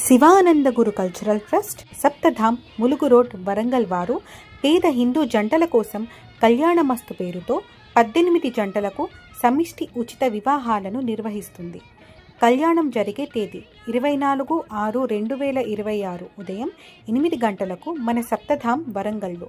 Sivananda Guru cultural trust, Saptadham, Mulugu road, Warangal వారు పేద హిందూ జంటల కోసం కళ్యాణమస్తు పేరుతో 18 జంటలకు సమిష్టి ఉచిత వివాహాలను నిర్వహిస్తుంది. కళ్యాణం జరిగే తేదీ 24/6/2026 ఉదయం 8 గంటలకు మన సప్తధామ్ వరంగల్లో.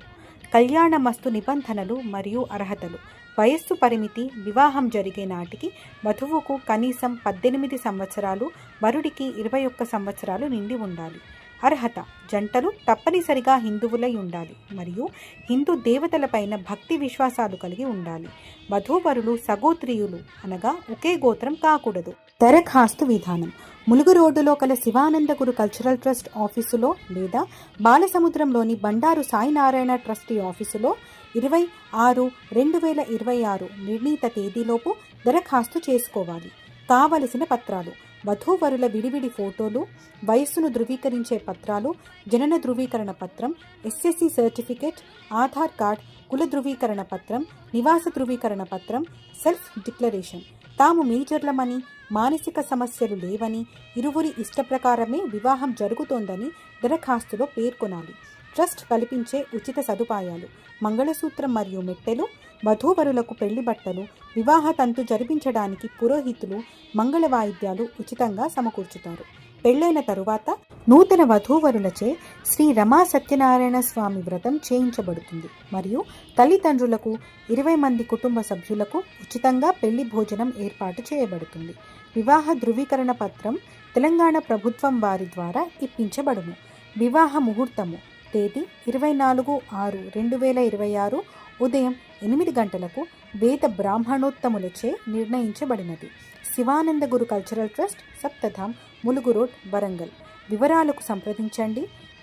కళ్యాణమస్తు నిబంధనలు మరియు అర్హతలు: వయస్సు పరిమితి: వివాహం జరిగే నాటికి వధువుకు కనీసం 18 సంవత్సరాలు, వరుడికి 21 సంవత్సరాలు నిండి ఉండాలి. అర్హత: జంటలు తప్పనిసరిగా హిందువులై ఉండాలి మరియు హిందూ దేవతలపైన భక్తి విశ్వాసాలు కలిగి ఉండాలి. వధూవరులు సగోత్రీయులు అనగా ఒకే గోత్రం కాకూడదు. దరఖాస్తు విధానం: ములుగు రోడ్డులో కల శివానంద గురు కల్చరల్ ట్రస్ట్ ఆఫీసులో లేదా బాలసముద్రంలోని బండారు సాయినారాయణ ట్రస్టీ ఆఫీసులో 20/6/2026 నిర్ణీత తేదీలోపు దరఖాస్తు చేసుకోవాలి. కావలసిన పత్రాలు: వధూవరుల విడివిడి ఫోటోలు, వయస్సును ధృవీకరించే పత్రాలు, జనన ధృవీకరణ పత్రం, ఎస్ఎస్సి సర్టిఫికేట్, ఆధార్ కార్డ్, కుల ధృవీకరణ పత్రం, నివాస ధృవీకరణ పత్రం, సెల్ఫ్ డిక్లరేషన్. తాము మేజర్లమని, మానసిక సమస్యలు లేవని, ఇరువురి ఇష్టప్రకారమే వివాహం జరుగుతోందని దరఖాస్తులో పేర్కొనాలి. ట్రస్ట్ కల్పించే ఉచిత సదుపాయాలు: మంగళసూత్రం మరియు మెట్టెలు, వధూవరులకు పెళ్లి బట్టలు, వివాహ తంతు జరిపించడానికి పురోహితులు, మంగళ వాయిద్యాలు ఉచితంగా సమకూర్చుతారు. పెళ్లైన తరువాత నూతన వధూవరులచే శ్రీ రమా సత్యనారాయణ స్వామి వ్రతం చేయించబడుతుంది మరియు తల్లిదండ్రులకు 20 మంది కుటుంబ సభ్యులకు ఉచితంగా పెళ్లి భోజనం ఏర్పాటు చేయబడుతుంది. వివాహ ధృవీకరణ పత్రం తెలంగాణ ప్రభుత్వం వారి ద్వారా ఇప్పించబడును. వివాహ ముహూర్తము: తేదీ 24/6/2026 ఉదయం 8 గంటలకు వేద బ్రాహ్మణోత్తములచే నిర్ణయించబడినది. Shivananda Guru cultural trust, Saptadham, Mulugu road, Warangal. వివరాలకు సంప్రదించండి.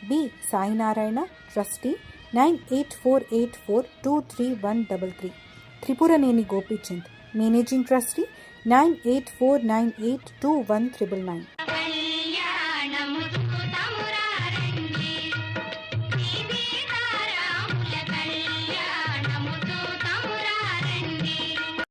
B Sainarayana, trustee, 9848423133. Tripuraneni Gopichand, managing trustee, 9849821999.